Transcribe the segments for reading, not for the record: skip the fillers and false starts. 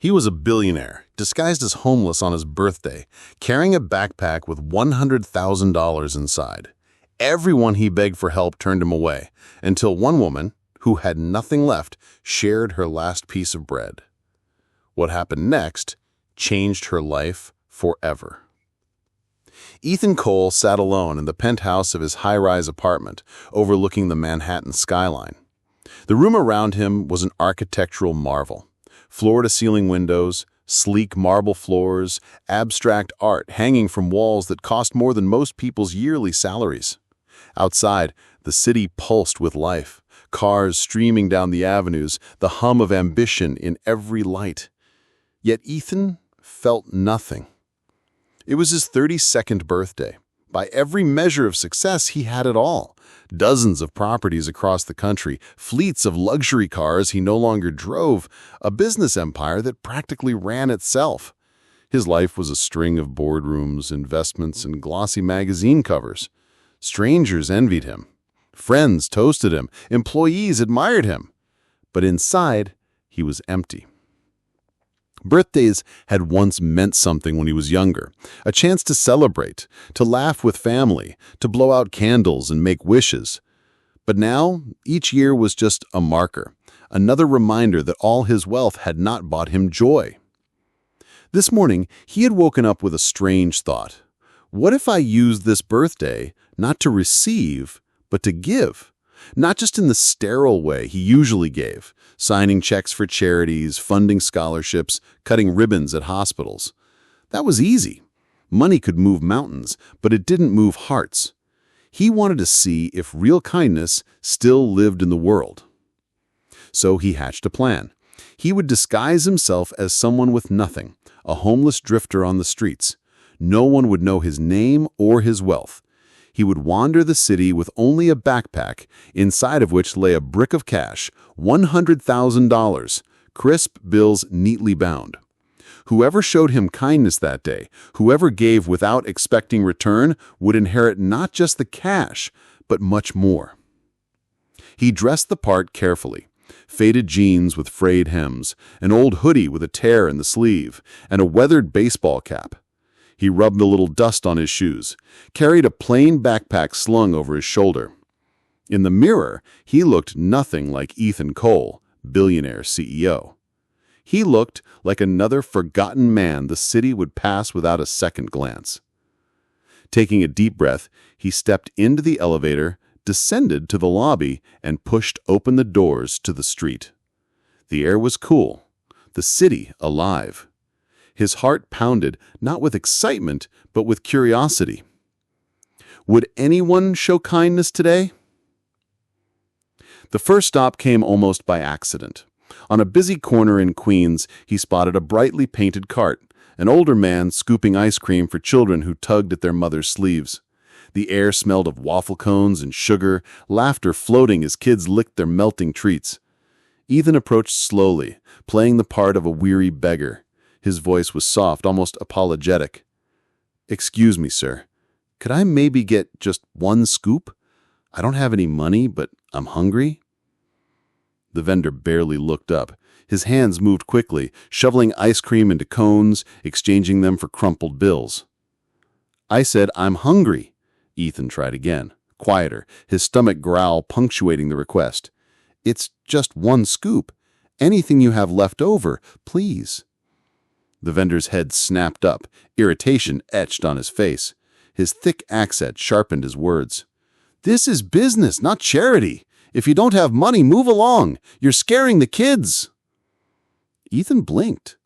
He was a billionaire, disguised as homeless on his birthday, carrying a backpack with $100,000 inside. Everyone he begged for help turned him away, until one woman, who had nothing left, shared her last piece of bread. What happened next changed her life forever. Ethan Cole sat alone in the penthouse of his high-rise apartment, overlooking the Manhattan skyline. The room around him was an architectural marvel. Floor-to-ceiling windows, sleek marble floors, abstract art hanging from walls that cost more than most people's yearly salaries. Outside, the city pulsed with life, cars streaming down the avenues, the hum of ambition in every light. Yet Ethan felt nothing. It was his 32nd birthday. By every measure of success, he had it all. Dozens of properties across the country, fleets of luxury cars he no longer drove, a business empire that practically ran itself. His life was a string of boardrooms, investments, and glossy magazine covers. Strangers envied him. Friends toasted him. Employees admired him. But inside, he was empty. Birthdays had once meant something when he was younger, a chance to celebrate, to laugh with family, to blow out candles and make wishes. But now, each year was just a marker, another reminder that all his wealth had not bought him joy. This morning, he had woken up with a strange thought. What if I used this birthday not to receive, but to give? Not just in the sterile way he usually gave, signing checks for charities, funding scholarships, cutting ribbons at hospitals. That was easy. Money could move mountains, but it didn't move hearts. He wanted to see if real kindness still lived in the world. So he hatched a plan. He would disguise himself as someone with nothing, a homeless drifter on the streets. No one would know his name or his wealth. He would wander the city with only a backpack, inside of which lay a brick of cash, $100,000, crisp bills neatly bound. Whoever showed him kindness that day, whoever gave without expecting return, would inherit not just the cash, but much more. He dressed the part carefully. Faded jeans with frayed hems, an old hoodie with a tear in the sleeve, and a weathered baseball cap. He rubbed a little dust on his shoes, carried a plain backpack slung over his shoulder. In the mirror, he looked nothing like Ethan Cole, billionaire CEO. He looked like another forgotten man the city would pass without a second glance. Taking a deep breath, he stepped into the elevator, descended to the lobby, and pushed open the doors to the street. The air was cool, the city alive. His heart pounded, not with excitement, but with curiosity. Would anyone show kindness today? The first stop came almost by accident. On a busy corner in Queens, he spotted a brightly painted cart, an older man scooping ice cream for children who tugged at their mother's sleeves. The air smelled of waffle cones and sugar, laughter floating as kids licked their melting treats. Ethan approached slowly, playing the part of a weary beggar. His voice was soft, almost apologetic. "Excuse me, sir. Could I maybe get just one scoop? I don't have any money, but I'm hungry." The vendor barely looked up. His hands moved quickly, shoveling ice cream into cones, exchanging them for crumpled bills. "I said I'm hungry." Ethan tried again, quieter, his stomach growl punctuating the request. "It's just one scoop. Anything you have left over, please." The vendor's head snapped up, irritation etched on his face. His thick accent sharpened his words. "This is business, not charity. If you don't have money, move along. You're scaring the kids." Ethan blinked.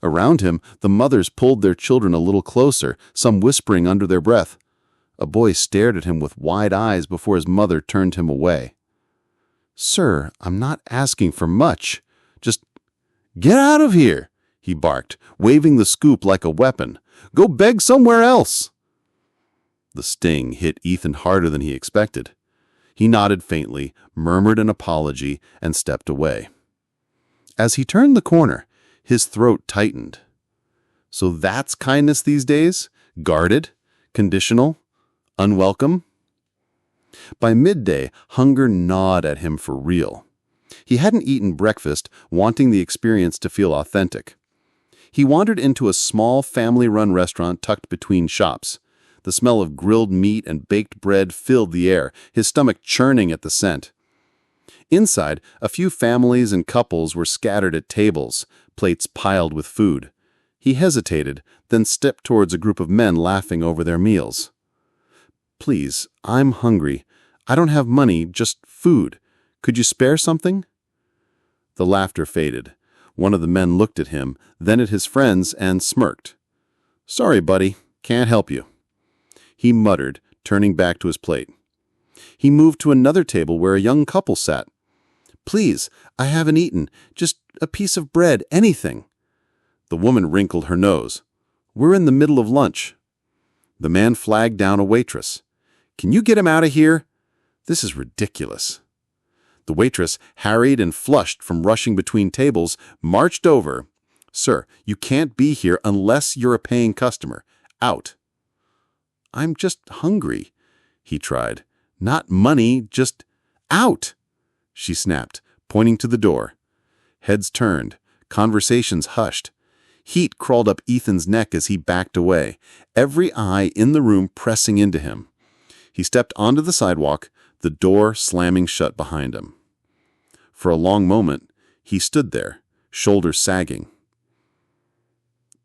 Around him, the mothers pulled their children a little closer, some whispering under their breath. A boy stared at him with wide eyes before his mother turned him away. "Sir, I'm not asking for much. Just get out of here," he barked, waving the scoop like a weapon. "Go beg somewhere else." The sting hit Ethan harder than he expected. He nodded faintly, murmured an apology, and stepped away. As he turned the corner, his throat tightened. So that's kindness these days? Guarded? Conditional? Unwelcome? By midday, hunger gnawed at him for real. He hadn't eaten breakfast, wanting the experience to feel authentic. He wandered into a small family-run restaurant tucked between shops. The smell of grilled meat and baked bread filled the air, his stomach churning at the scent. Inside, a few families and couples were scattered at tables, plates piled with food. He hesitated, then stepped towards a group of men laughing over their meals. "Please, I'm hungry. I don't have money, just food. Could you spare something?" The laughter faded. One of the men looked at him, then at his friends, and smirked. "Sorry, buddy. Can't help you," he muttered, turning back to his plate. He moved to another table where a young couple sat. "Please, I haven't eaten. Just a piece of bread, anything." The woman wrinkled her nose. "We're in the middle of lunch." The man flagged down a waitress. "Can you get him out of here? This is ridiculous." The waitress, harried and flushed from rushing between tables, marched over. "Sir, you can't be here unless you're a paying customer. Out." "I'm just hungry," he tried. "Not money, just out," she snapped, pointing to the door. Heads turned, conversations hushed. Heat crawled up Ethan's neck as he backed away, every eye in the room pressing into him. He stepped onto the sidewalk, the door slamming shut behind him. For a long moment, he stood there, shoulders sagging.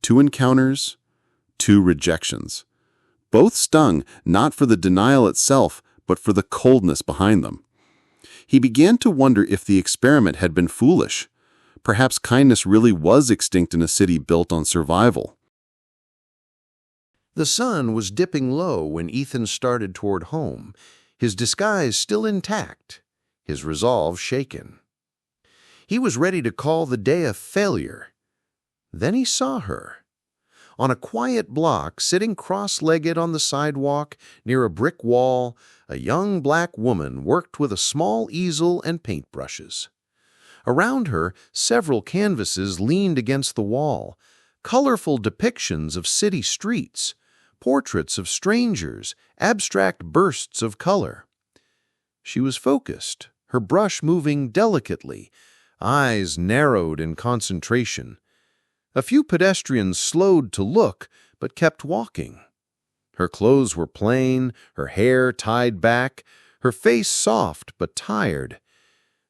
2 encounters, 2 rejections. Both stung, not for the denial itself, but for the coldness behind them. He began to wonder if the experiment had been foolish. Perhaps kindness really was extinct in a city built on survival. The sun was dipping low when Ethan started toward home, his disguise still intact, his resolve shaken. He was ready to call the day a failure. Then he saw her. On a quiet block, sitting cross-legged on the sidewalk near a brick wall, a young black woman worked with a small easel and paintbrushes. Around her, several canvases leaned against the wall, colorful depictions of city streets, portraits of strangers, abstract bursts of color. She was focused, her brush moving delicately, eyes narrowed in concentration. A few pedestrians slowed to look, but kept walking. Her clothes were plain, her hair tied back, her face soft but tired.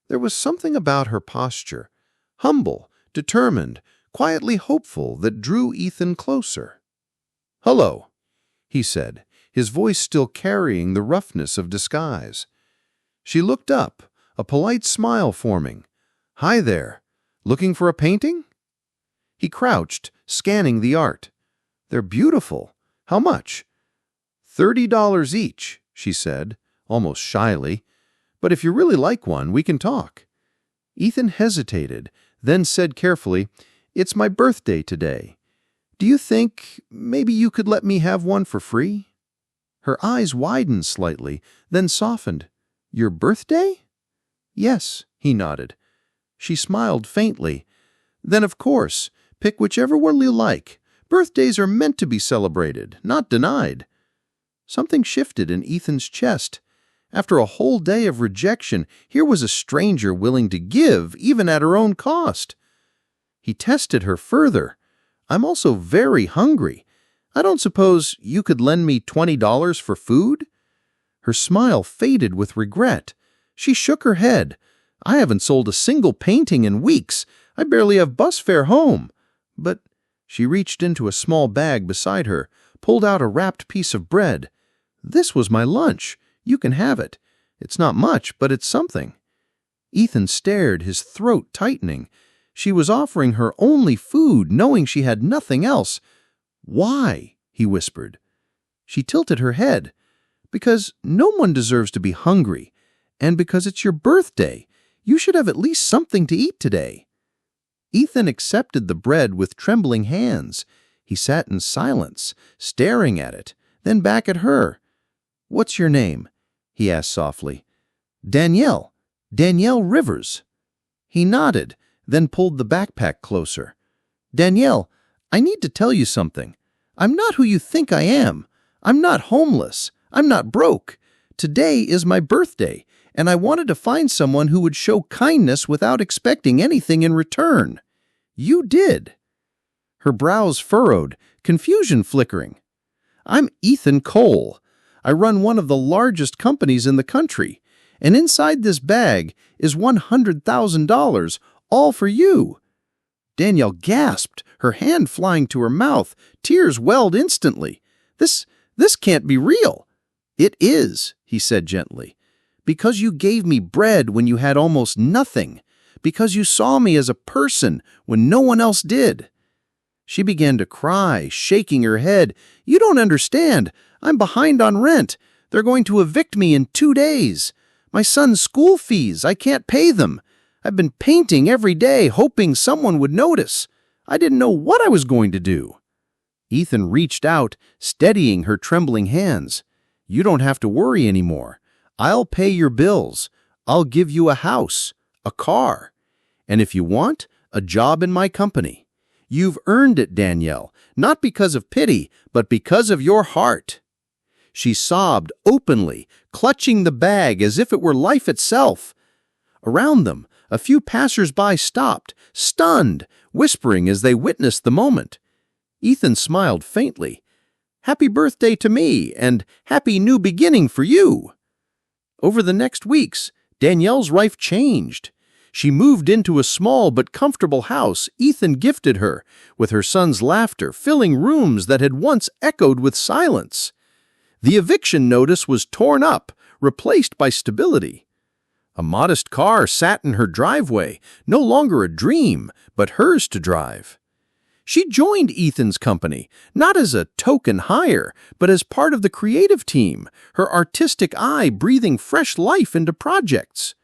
There was something about her posture, humble, determined, quietly hopeful, that drew Ethan closer. "Hello," he said, his voice still carrying the roughness of disguise. She looked up, a polite smile forming. "Hi there. Looking for a painting?" He crouched, scanning the art. "They're beautiful. How much?" $30 each, she said, almost shyly. "But if you really like one, we can talk." Ethan hesitated, then said carefully, "It's my birthday today. Do you think maybe you could let me have one for free?" Her eyes widened slightly, then softened. "Your birthday?" "Yes," he nodded. She smiled faintly. "Then of course, pick whichever one you like. Birthdays are meant to be celebrated, not denied." Something shifted in Ethan's chest. After a whole day of rejection, here was a stranger willing to give, even at her own cost. He tested her further. "I'm also very hungry. I don't suppose you could lend me $20 for food?" Her smile faded with regret. She shook her head. "I haven't sold a single painting in weeks. I barely have bus fare home." "But—" She reached into a small bag beside her, pulled out a wrapped piece of bread. "This was my lunch. You can have it. It's not much, but it's something." Ethan stared, his throat tightening. She was offering her only food, knowing she had nothing else. "Why?" he whispered. She tilted her head. "Because no one deserves to be hungry. And because it's your birthday. You should have at least something to eat today." Ethan accepted the bread with trembling hands. He sat in silence, staring at it, then back at her. "What's your name?" he asked softly. "Danielle. Danielle Rivers." He nodded, then pulled the backpack closer. "Danielle, I need to tell you something. I'm not who you think I am. I'm not homeless. I'm not broke. Today is my birthday, and I wanted to find someone who would show kindness without expecting anything in return. You did." her brows furrowed, confusion flickering. "I'm Ethan Cole. I run one of the largest companies in the country, and inside this bag is $100,000, all for you." Danielle gasped, her hand flying to her mouth. Tears welled instantly. This can't be real." "It is," he said gently. "Because you gave me bread when you had almost nothing. Because you saw me as a person when no one else did." She began to cry, shaking her head. "You don't understand. I'm behind on rent. They're going to evict me in 2 days. My son's school fees, I can't pay them. I've been painting every day, hoping someone would notice. I didn't know what I was going to do." Ethan reached out, steadying her trembling hands. "You don't have to worry anymore. I'll pay your bills. I'll give you a house, a car, and if you want, a job in my company. You've earned it, Danielle, not because of pity, but because of your heart." She sobbed openly, clutching the bag as if it were life itself. Around them, a few passers-by stopped, stunned, whispering as they witnessed the moment. Ethan smiled faintly. "Happy birthday to me, and happy new beginning for you." Over the next weeks, Danielle's life changed. She moved into a small but comfortable house Ethan gifted her, with her son's laughter filling rooms that had once echoed with silence. The eviction notice was torn up, replaced by stability. A modest car sat in her driveway, no longer a dream, but hers to drive. She joined Ethan's company, not as a token hire, but as part of the creative team, her artistic eye breathing fresh life into projects.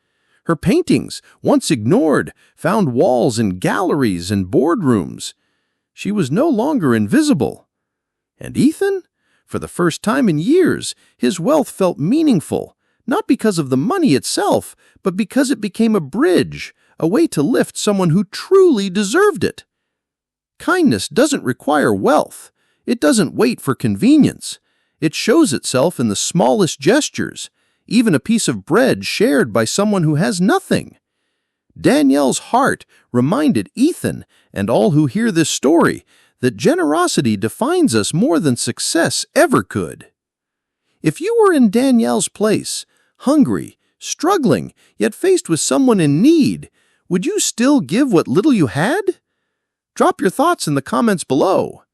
Her paintings, once ignored, found walls in galleries and boardrooms. She was no longer invisible. And Ethan? For the first time in years, his wealth felt meaningful, not because of the money itself, but because it became a bridge, a way to lift someone who truly deserved it. Kindness doesn't require wealth. It doesn't wait for convenience. It shows itself in the smallest gestures, even a piece of bread shared by someone who has nothing. Danielle's heart reminded Ethan and all who hear this story that generosity defines us more than success ever could. If you were in Danielle's place, hungry, struggling, yet faced with someone in need, would you still give what little you had? Drop your thoughts in the comments below.